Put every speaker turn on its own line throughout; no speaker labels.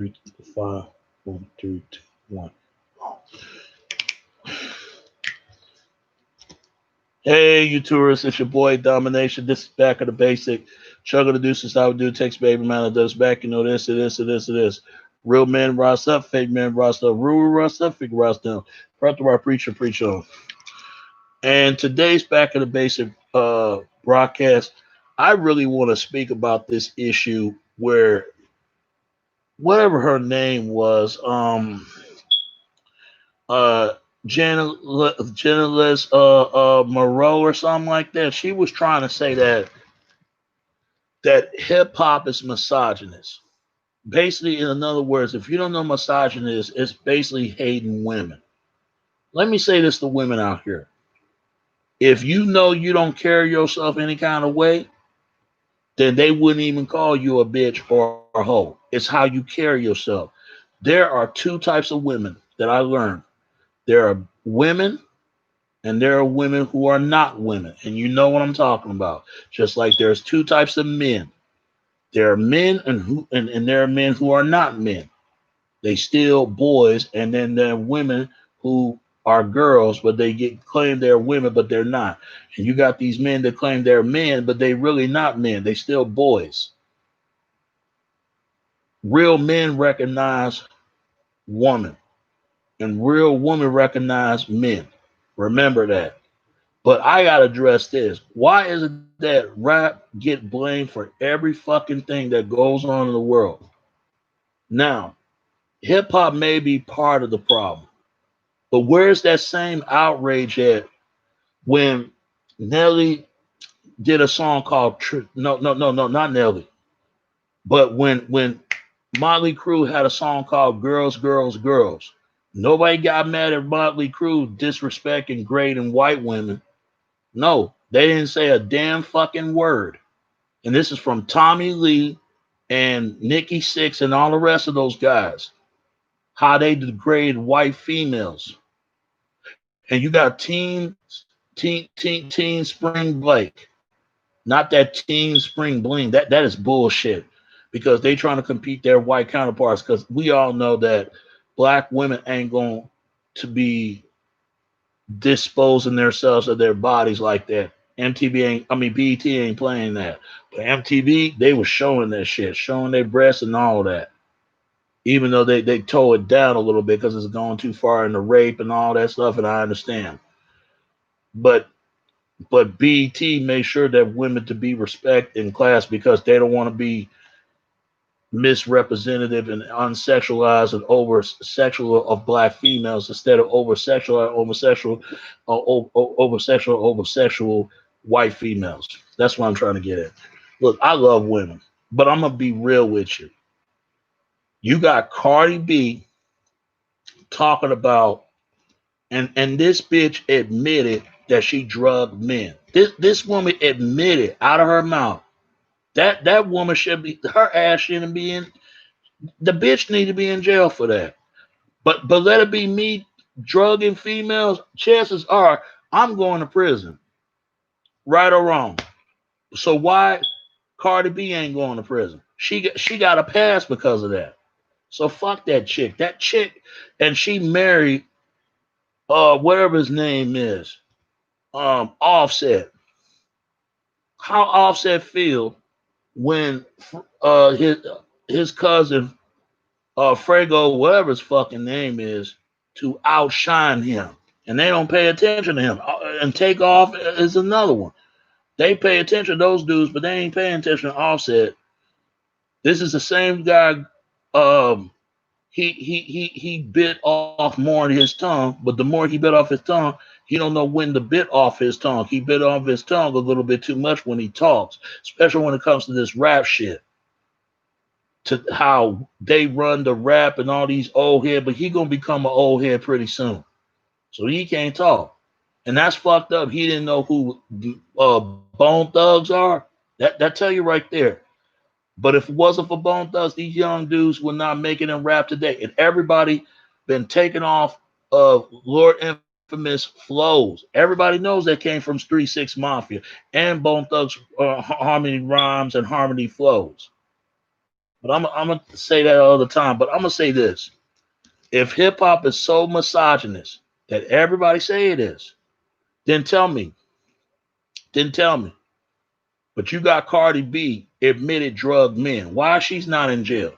3, 5, 4, 3, 2, 1. Hey, you tourists, it's your boy Domination. This is back of the basic. Chugga the deuces, how we do. Takes baby man that does back. You know this, it is, it is, it is. Real men rise up, fake men rise up, rule rise up, fake rise down. Front to our preacher, preach on. And today's back of the basic broadcast, I really want to speak about this issue where whatever her name was, uh Jennifer Moreau or something like that. She was trying to say that hip hop is misogynist. Basically, in other words, if you don't know misogynist, it's basically hating women. Let me say this to women out here. If you know you don't carry yourself any kind of way, then they wouldn't even call you a bitch or a hoe. It's how you carry yourself. There are two types of women that I learned. There are women and there are women who are not women. And you know what I'm talking about. Just like there's two types of men. There are men and there are men who are not men. They still boys, and then there are women who are girls, but they get claim they're women, but they're not. And you got these men that claim they're men, but they really not men. They still boys. Real men recognize woman, and real women recognize men. Remember that. But I gotta address this. Why is it that rap get blamed for every fucking thing that goes on in the world? Now, hip hop may be part of the problem, but where's that same outrage at when Nelly did a song called no, not Nelly, but when Motley Crue had a song called Girls, Girls, Girls. Nobody got mad at Motley Crue disrespecting great and white women. No, they didn't say a damn fucking word. And this is from Tommy Lee and Nikki Sixx and all the rest of those guys. How they degrade white females. And you got teen spring Blake. Not that teen spring bling. That is bullshit. Because they trying to compete their white counterparts. Because we all know that black women ain't going to be disposing themselves of their bodies like that. MTV ain't, I mean, BET ain't playing that. But MTV, they was showing that shit, showing their breasts and all that. Even though they tore it down a little bit because it's going too far into rape and all that stuff, and I understand. But BET made sure that women to be respect in class because they don't want to be misrepresentative and unsexualized and over sexual of black females instead of over sexual over sexual white females. That's what I'm trying to get at. Look, I love women, but I'm gonna be real with you. You got Cardi B talking about and this bitch admitted that she drugged men. This woman admitted out of her mouth that woman should be her ass shouldn't be in. The bitch need to be in jail for that. But let it be me drugging females. Chances are I'm going to prison, right or wrong. So why Cardi B ain't going to prison? She got a pass because of that. So fuck that chick. That chick, and she married whatever his name is, Offset. How Offset feel when his cousin Frago, whatever his fucking name is, to outshine him. And they don't pay attention to him. And Takeoff is another one. They pay attention to those dudes, but they ain't paying attention to Offset. This is the same guy. He bit off more in his tongue, but the more he bit off his tongue, he don't know when to bit off his tongue. He bit off his tongue a little bit too much when he talks, especially when it comes to this rap shit. To how they run the rap and all these old head, but he gonna become an old head pretty soon, so he can't talk, and that's fucked up. He didn't know who Bone Thugs are. That tell you right there. But if it wasn't for Bone Thugs, these young dudes would not make it in rap today, and everybody been taken off of Lord Infamous flows. Everybody knows that came from Street Six Mafia and Bone Thugs harmony rhymes and harmony flows. But I'm gonna say that all the time. But I'm gonna say this: if hip hop is so misogynist that everybody say it is, then tell me, then tell me. But you got Cardi B admitted drug men. Why she's not in jail?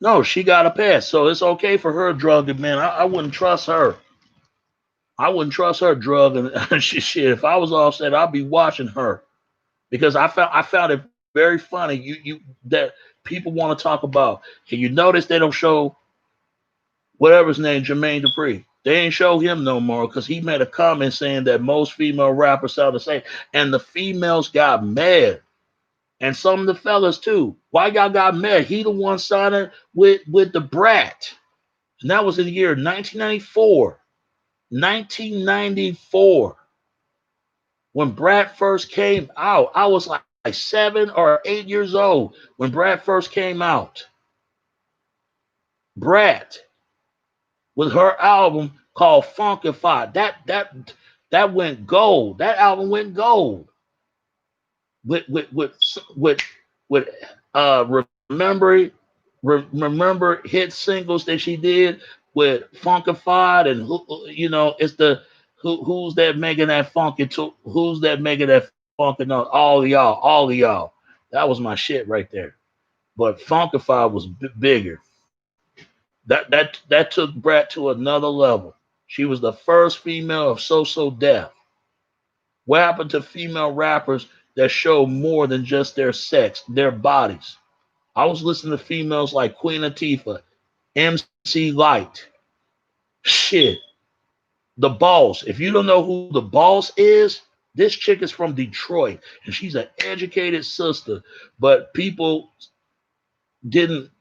No, she got a pass, so it's okay for her drugging men. I wouldn't trust her. I wouldn't trust her drugging shit. If I was Offset, I'd be watching her because I found it very funny. You that people want to talk about. And you notice they don't show whatever his name, Jermaine Dupri. They ain't show him no more because he made a comment saying that most female rappers sound the same, and the females got mad, and some of the fellas too. Why y'all got mad? He the one signing with the Brat, and that was in the year 1994. 1994, when Brat first came out, I was like 7 or 8 years old when Brat first came out. Brat with her album called Funkified. That went gold. That album went gold. With with with with with remember hit singles that she did with Funkified and it's the who's that making that funky to who's that making that funky note? All of y'all. That was my shit right there. But Funkified was bigger. That took Brat to another level. She was the first female of So Def. What happened to female rappers that show more than just their sex, their bodies? I was listening to females like Queen Latifah, MC Light, shit, the Boss. If you don't know who the Boss is, this chick is from Detroit and she's an educated sister, but people didn't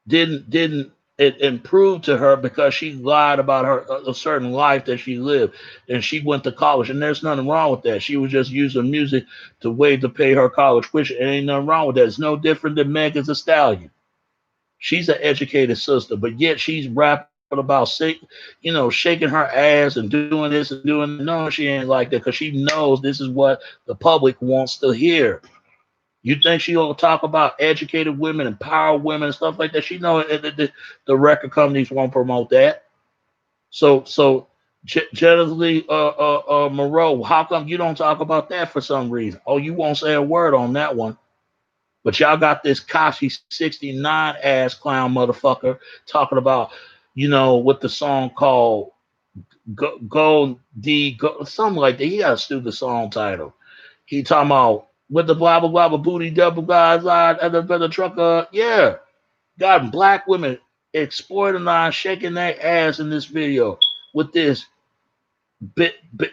didn't it improve to her because she lied about her a certain life that she lived, and she went to college, and there's nothing wrong with that. She was just using music to way to pay her college tuition, and ain't nothing wrong with that. It's no different than Megan Thee Stallion. She's an educated sister, but yet she's rapping about shaking her ass and doing this and doing that. No, she ain't like that because she knows this is what the public wants to hear. You think she gonna talk about educated women, empowered women, and stuff like that? She know the record companies won't promote that. So Genevieve Moreau, how come you don't talk about that for some reason? Oh, you won't say a word on that one. But y'all got this Kashi 69 ass clown motherfucker talking about, with the song called Go, something like that. He got a stupid song title. He talking about with the blah blah blah booty double guys at the trucker. Yeah, got black women exploiting shaking their ass in this video with this bit beaner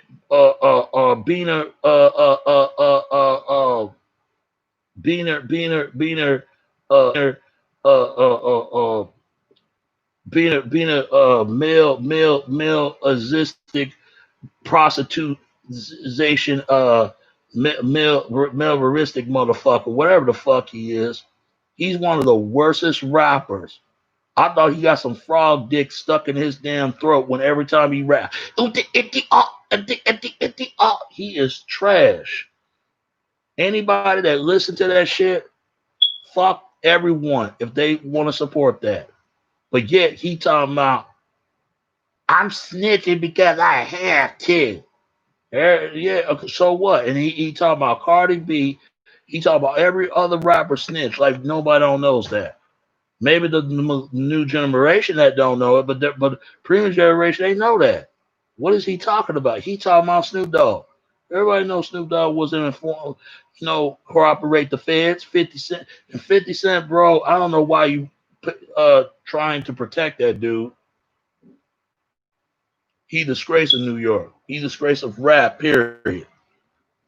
beaner being a male assisted prostitution maleristic motherfucker, whatever the fuck he is. He's one of the worstest rappers. I thought he got some frog dick stuck in his damn throat when every time he rap. He is trash. Anybody that listen to that shit, fuck everyone if they want to support that. But yet he talking about I'm snitching because I have to. Yeah, okay, so what? And he talking about Cardi B. He talking about every other rapper snitch like nobody don't knows that. Maybe the new generation that don't know it, but previous generation they know that. What is he talking about? He talking about Snoop Dogg. Everybody knows Snoop Dogg wasn't informed, cooperate the feds. 50 Cent and 50 Cent, bro. I don't know why you trying to protect that dude. He disgrace of New York. He disgrace of rap. Period.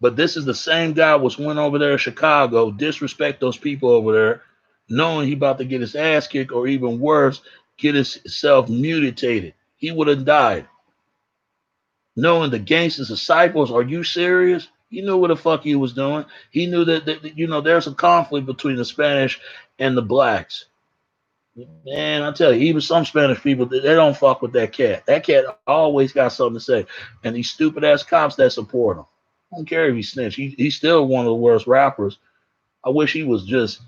But this is the same guy was went over there in Chicago, disrespect those people over there, knowing he about to get his ass kicked or even worse, get himself mutilated. He would have died. Knowing the gangsters disciples, are you serious? He knew what the fuck he was doing. He knew that there's a conflict between the Spanish and the blacks. Man, I tell you, even some Spanish people, they don't fuck with that cat. That cat always got something to say. And these stupid ass cops that support him. I don't care if he snitch. He's still one of the worst rappers. I wish he was just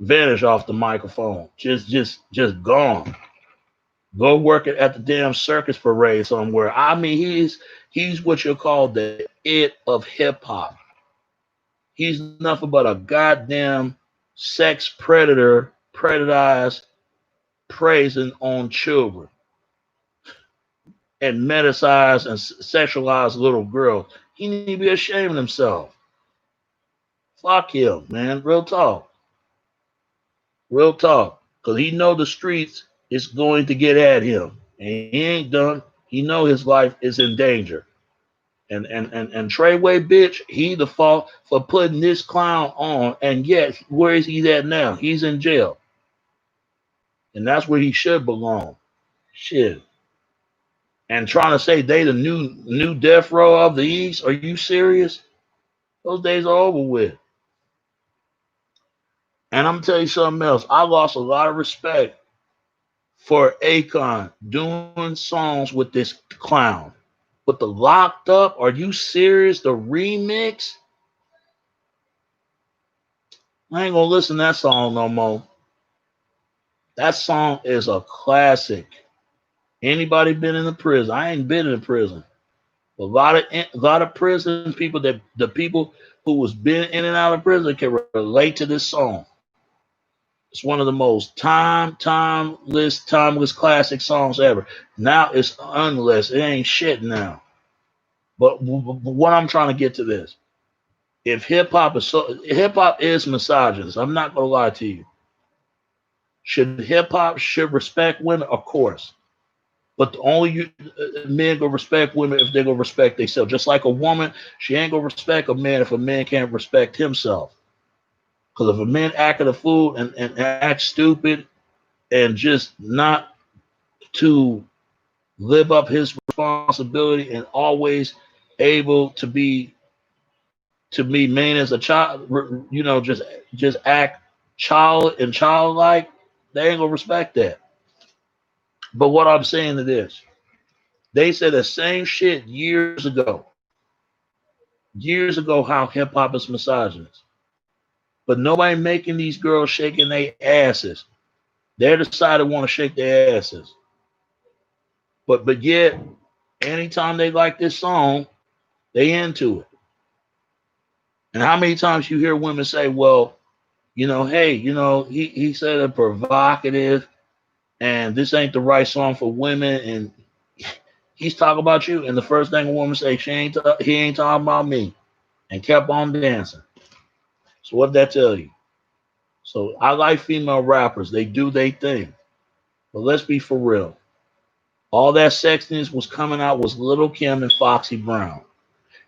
vanish off the microphone. Just gone. Go work at the damn circus parade somewhere. I mean, he's what you call the it of hip hop. He's nothing but a goddamn sex predator, predatorized, praising on children and metasized and sexualized little girls. He need to be ashamed of himself. Fuck him, man. Real talk. Real talk. Because he know the streets is going to get at him. And he ain't done. He know his life is in danger. And Treyway, bitch, he the fault for putting this clown on. And yet, where is he at now? He's in jail. And that's where he should belong. Shit. And trying to say they the new death row of the East. Are you serious? Those days are over with. And I'm gonna tell you something else. I lost a lot of respect for Akon doing songs with this clown. With the Locked Up, are you serious? The remix? I ain't gonna listen to that song no more. That song is a classic. Anybody been in the prison? I ain't been in the prison. A lot of prison people, that the people who was been in and out of prison can relate to this song. It's one of the most timeless classic songs ever. Now it's unless it ain't shit now. But what I'm trying to get to this: if hip hop is misogynist, I'm not gonna lie to you. Should hip hop should respect women? Of course. But men gonna respect women if they gonna respect themselves. Just like a woman, she ain't gonna respect a man if a man can't respect himself. Because if a man acting a fool and act stupid and just not to live up his responsibility and always able to be mean as a child, just act childlike, they ain't gonna respect that. But what I'm saying is this: they said the same shit years ago. Years ago, how hip hop is misogynist. But nobody making these girls shaking their asses. They're the side that want to shake their asses. But yet, anytime they like this song, they into it. And how many times you hear women say, well, hey, he said a provocative and this ain't the right song for women, and he's talking about you, and the first thing a woman say, he ain't talking about me, and kept on dancing. So what that tell you? So I like female rappers. They do their thing. But let's be for real. All that sexiness was coming out was Little Kim and Foxy Brown.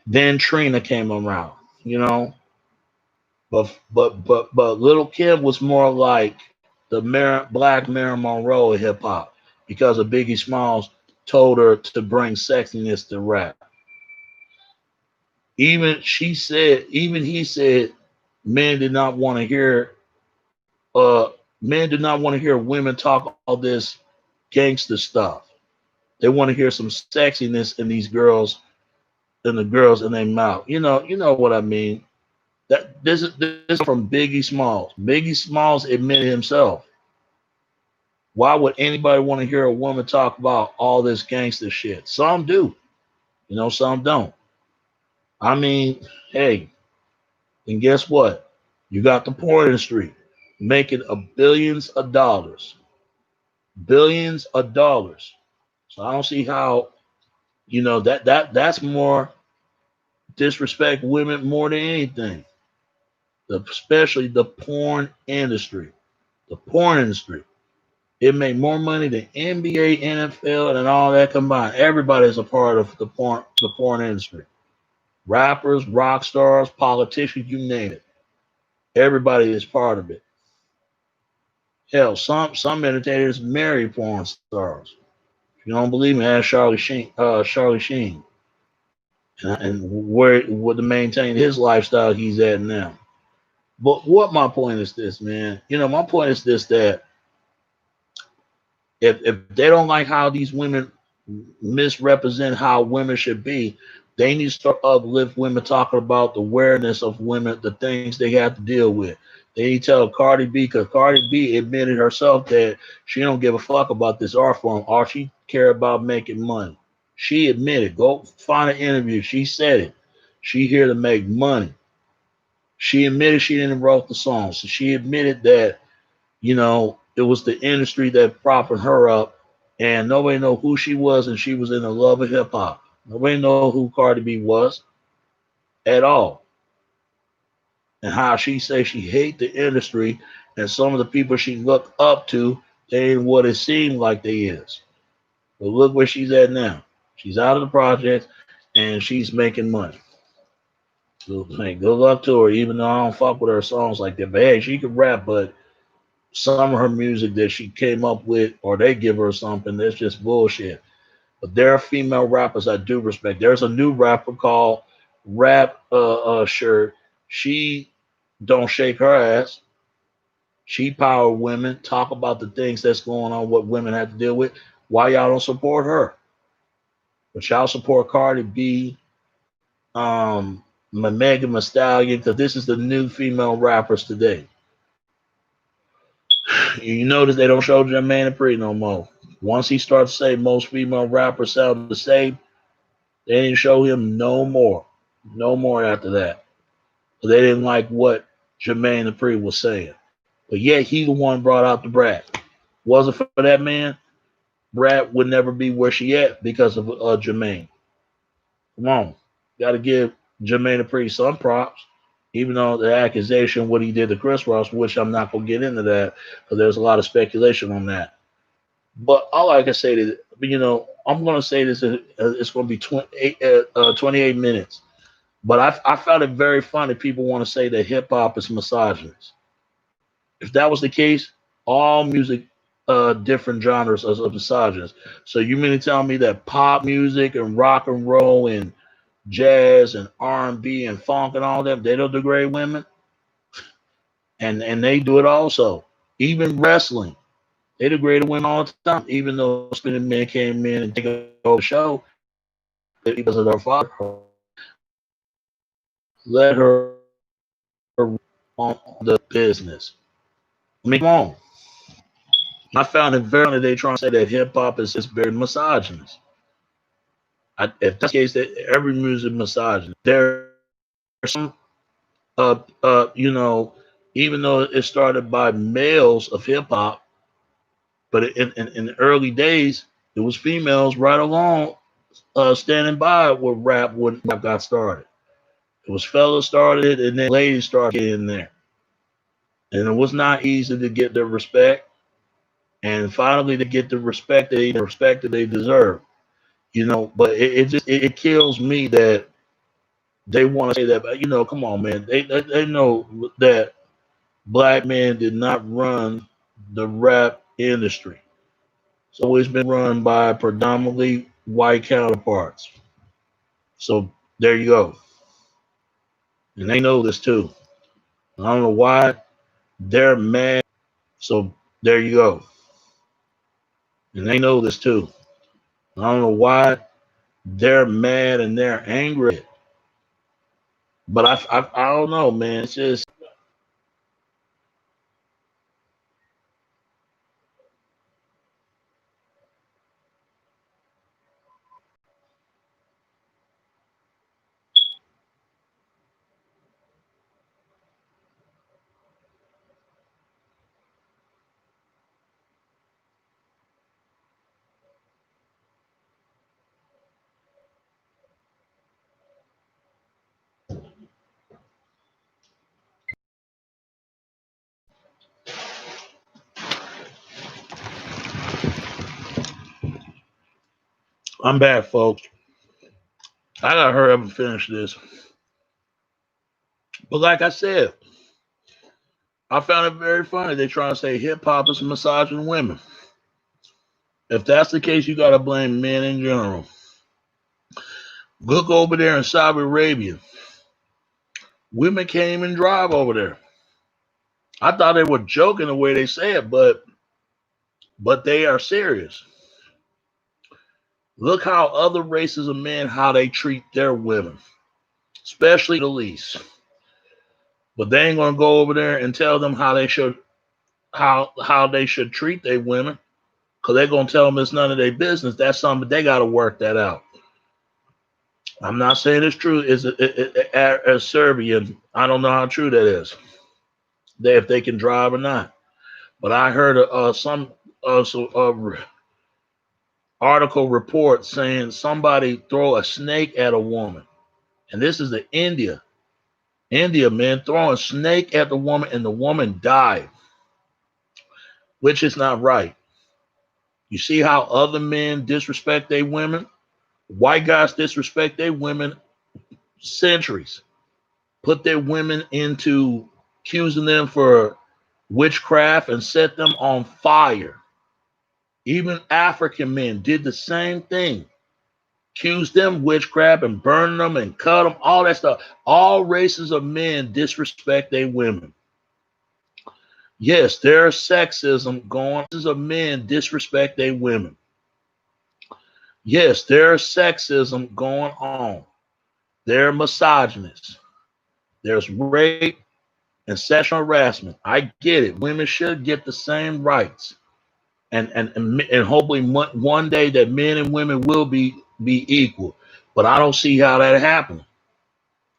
Then Trina came around, But Little Kim was more like the black Marilyn Monroe of hip hop because of Biggie Smalls told her to bring sexiness to rap. Even he said, men did not want to hear women talk all this gangster stuff. They want to hear some sexiness in these girls, in the girls in their mouth. You know what I mean. That this is from Biggie Smalls. Biggie Smalls admitted himself. Why would anybody want to hear a woman talk about all this gangster shit? Some do, some don't. I mean, hey, and guess what? You got the porn industry making billions of dollars. Billions of dollars. So I don't see how, that's more disrespect women more than anything. Especially the porn industry. The porn industry. It make more money than NBA, NFL, and all that combined. Everybody is a part of the porn industry. Rappers, rock stars, politicians, you name it. Everybody is part of it. Hell, some entertainers marry porn stars. If you don't believe me, ask Charlie Sheen, and where to maintain his lifestyle he's at now. But what my point is this, man. My point is this: that if they don't like how these women misrepresent how women should be, They need to start uplift women, talking about the awareness of women, the things they have to deal with. They need to tell Cardi B, because Cardi B admitted herself that she don't give a fuck about this art form. All she care about making money. She admitted. Go find an interview. She said it. She here to make money. She admitted she didn't wrote the songs. So she admitted that, it was the industry that propping her up, and nobody know who she was, and she was in the love of hip hop. Nobody know who Cardi B was at all, and how she say she hate the industry, and some of the people she looked up to, they ain't what it seemed like they is. But look where she's at now. She's out of the project, and she's making money. So, hey, good luck to her. Even though I don't fuck with her songs like that, but hey, she can rap. But some of her music that she came up with, or they give her something, that's just bullshit. But there are female rappers I do respect. There's a new rapper called Rap Shirt. She don't shake her ass. She power women. Talk about the things that's going on, what women have to deal with. Why y'all don't support her? But y'all support Cardi B, Megan Thee Stallion, because this is the new female rappers today. You notice they don't show Jermaine Dupri no more. Once he starts to say most female rappers sound the same, they didn't show him no more. No more after that. They didn't like what Jermaine Dupri was saying. But yet he the one brought out the brat. Wasn't for that man, Brat would never be where she at because of Jermaine. Come on. Got to give Jermaine Dupri some props. Even though the accusation, what he did to Chris Ross, which I'm not going to get into that because there's a lot of speculation on that. But all I can say is, I'm going to say this, it's going to be 28 minutes. But I found it very funny. People want to say that hip hop is misogynist. If that was the case, all music, different genres are misogynist. So you mean to tell me that pop music and rock and roll and jazz and R&B and funk and all that, they don't degrade women? And they do it also. Even wrestling, they degraded women all the time. Even though Spinning Man came in and took over the show because of her father, let her on the business. I mean, come on. I found it very funny they trying to say that hip hop is just very misogynist. If that's the case, that every music misogynist. There are some, even though it started by males of hip hop, but in the early days, it was females right along, standing by with rap when rap got started. It was fellas started, and then ladies started getting there, and it was not easy to get their respect. And finally, to get the respect that they deserve. But it just it kills me that they want to say that. But come on, man. They know that black men did not run the rap industry. It's always been run by predominantly white counterparts. So there you go. And they know this too. I don't know why they're mad. So there you go. And they know this too. I don't know why they're mad and they're angry. But I don't know, man. It's just I'm back, folks. I gotta hurry up and finish this. But like I said, I found it very funny. They trying to say hip hop is massaging women. If that's the case, you gotta blame men in general. Look over there in Saudi Arabia. Women can't even drive over there. I thought they were joking the way they say it, but they are serious. Look how other races of men, how they treat their women, especially the least. But they ain't gonna go over there and tell them how they should treat their women, because they're gonna tell them it's none of their business. That's something they got to work that out. I'm not saying it's true. As Serbian, I don't know how true that is. If they can drive or not. But I heard some article report saying somebody throw a snake at a woman, and this is the India man throwing a snake at the woman, and the woman died, which is not right. You see how other men disrespect their women? White guys disrespect their women centuries, put their women into accusing them for witchcraft and set them on fire. Even African men did the same thing, accused them witchcraft and burn them and cut them, all that stuff. All races of men disrespect their women. Yes, there's sexism going on. Races of men disrespect their women. Yes, there's sexism going on. There are misogynists. There's rape and sexual harassment. I get it. Women should get the same rights, and hopefully one day that men and women will be equal. But I don't see how that happens,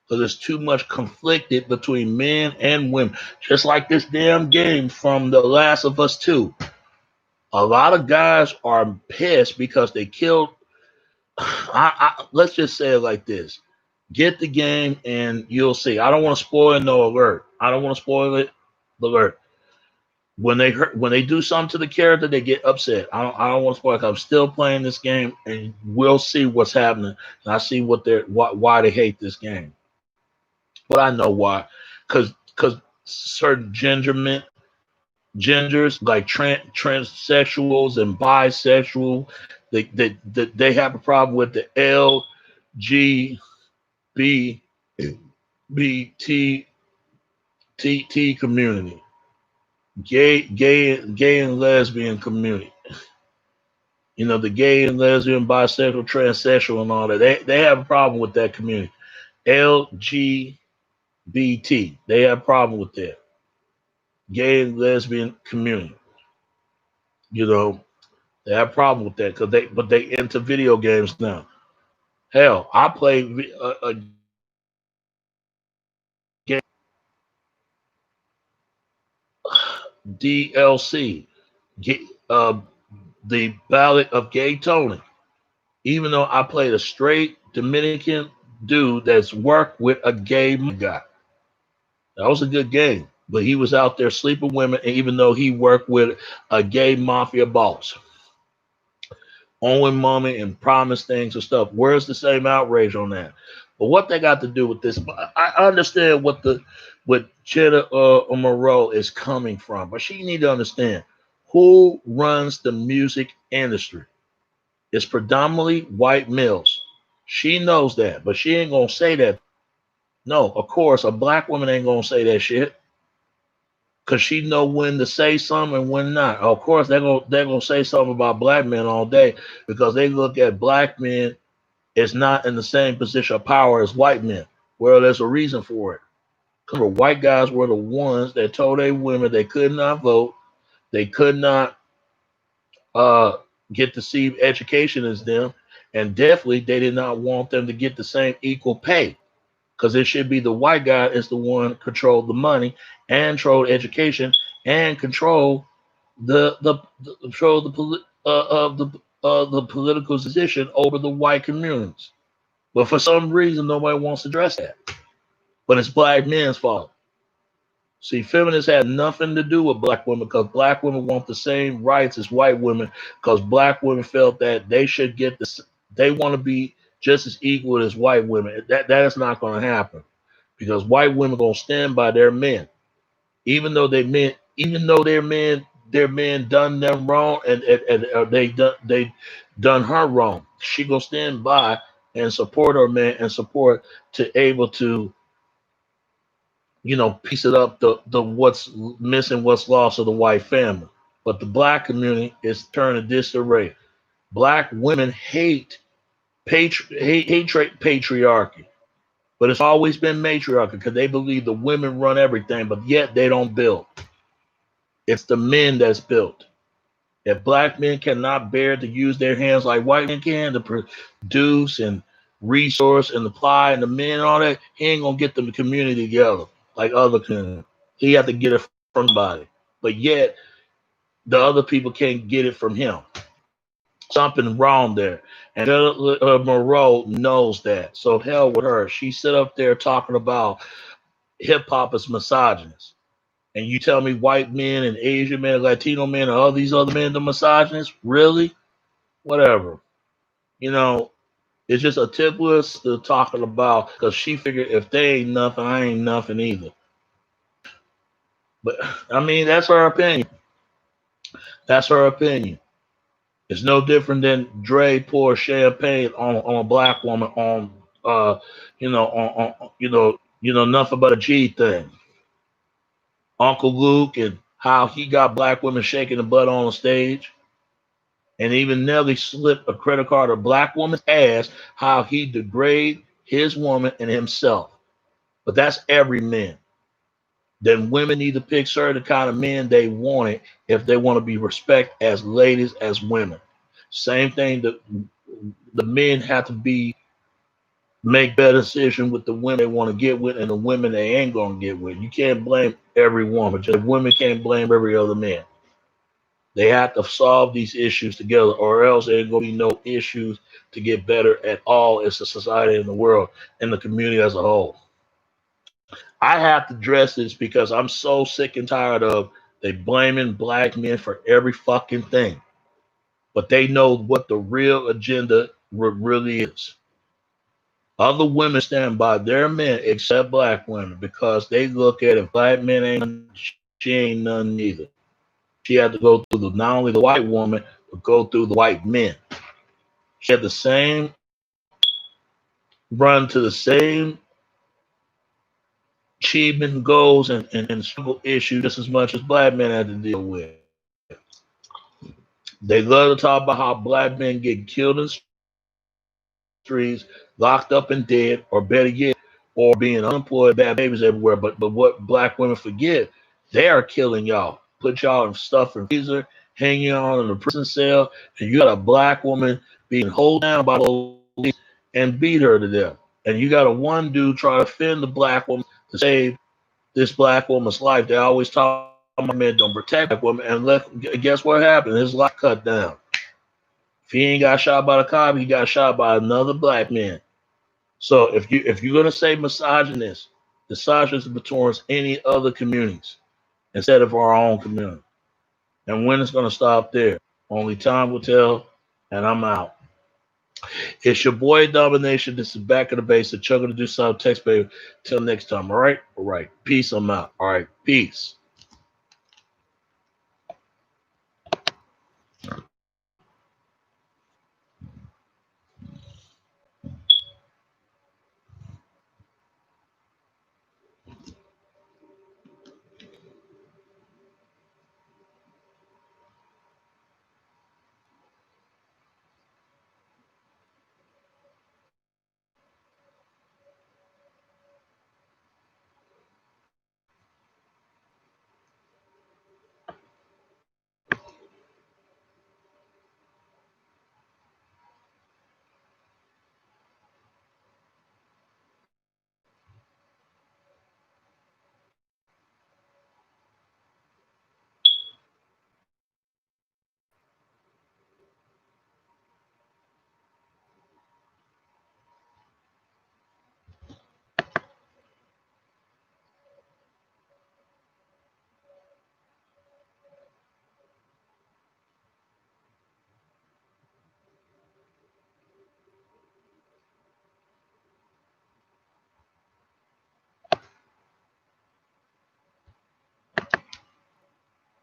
because there's too much conflicted between men and women. Just like this damn game from The Last of Us 2. A lot of guys are pissed because they killed. Let's just say it like this. Get the game and you'll see. I don't want to spoil no alert. I don't want to spoil it. Alert. When they do something to the character, they get upset. I don't want to spoil it, 'cause I'm still playing this game, and we'll see what's happening. And I see why they hate this game. But I know why. Because certain genders like transsexuals and bisexual, they have a problem with the LGBT community, gay and lesbian community. You know, the gay and lesbian, bisexual, transsexual, and all that. They have a problem with that community. LGBT, they have a problem with that. Gay and lesbian community. You know, they have a problem with that, but they into video games now. Hell, I play a game DLC, uh, the Ballad of Gay Tony. Even though I played a straight Dominican dude that's worked with a gay guy. That was a good game, but he was out there sleeping women, and even though he worked with a gay mafia boss, owing money and promised things and stuff. Where's the same outrage on that? But what they got to do with this? I understand what Jenna Moreau is coming from, but she need to understand who runs the music industry. It's predominantly white males. She knows that, but she ain't gonna say that. No, of course, a black woman ain't gonna say that shit, because she know when to say something and when not. Of course, they're gonna say something about black men all day, because they look at black men as not in the same position of power as white men. Well, there's a reason for it. Because white guys were the ones that told their women they could not vote, they could not uh, get the same education as them, and definitely they did not want them to get the same equal pay, because it should be the white guy is the one control the money and control education and control the control the political position over the white communities. But for some reason, nobody wants to address that. But it's black men's fault. See, feminists had nothing to do with black women, because black women want the same rights as white women, because black women felt that they should get this. They want to be just as equal as white women. That is not going to happen, because white women going to stand by their men, even though their men done them wrong, and they done her wrong. She gonna stand by and support her man, and support to able to, piece it up, the what's missing, what's lost of the white family. But the black community is turning disarray. Black women hate patriarchy, but it's always been matriarchy because they believe the women run everything, but yet they don't build. It's the men that's built. If black men cannot bear to use their hands like white men can to produce and resource and apply and the men and all that, he ain't gonna get the community together like other communities. He have to get it from somebody. But yet the other people can't get it from him. Something wrong there. And Monroe knows that. So hell with her. She sit up there talking about hip hop is misogynist. And you tell me white men and Asian men, Latino men, and all these other men are misogynists? Really? Whatever. You know, it's just a tippless to talking about because she figured if they ain't nothing, I ain't nothing either. But I mean, that's her opinion. That's her opinion. It's no different than Dre pour champagne on a black woman on nothing but a G thing. Uncle Luke and how he got black women shaking the butt on the stage. And even Nelly slipped a credit card to a black woman's ass, how he degrade his woman and himself. But that's every man. Then women need to pick certain kind of men they want it if they want to be respected as ladies as women. Same thing that the men have to be make better decisions with the women they want to get with and the women they ain't gonna get with. You can't blame every woman. Just women can't blame every other man. They have to solve these issues together, or else there ain't gonna be no issues to get better at all as a society in the world and the community as a whole. I have to address this because I'm so sick and tired of they blaming black men for every fucking thing. But they know what the real agenda really is. Other women stand by their men except black women because they look at if black men ain't, she ain't none either. She had to go through not only the white woman, but go through the white men. She had the same run to the same achievement goals and struggle issues just as much as black men had to deal with. They love to talk about how black men get killed in streets, locked up and dead, or better yet, or being unemployed, bad babies everywhere. But what black women forget, they are killing y'all. Put y'all in stuff in freezer, hang y'all in a prison cell, and you got a black woman being held down by the police and beat her to death. And you got a one dude try to defend the black woman to save this black woman's life. They always talk about men don't protect black women, and guess what happened? His life cut down. If he ain't got shot by the cop, he got shot by another black man. So if you're gonna say misogynist, misogynist towards any other communities instead of our own community. And when it's gonna stop there? Only time will tell, and I'm out. It's your boy Domination. This is Back of the Base. The Chugga to do something. Text baby. Till next time. All right. All right. Peace. I'm out. All right. Peace.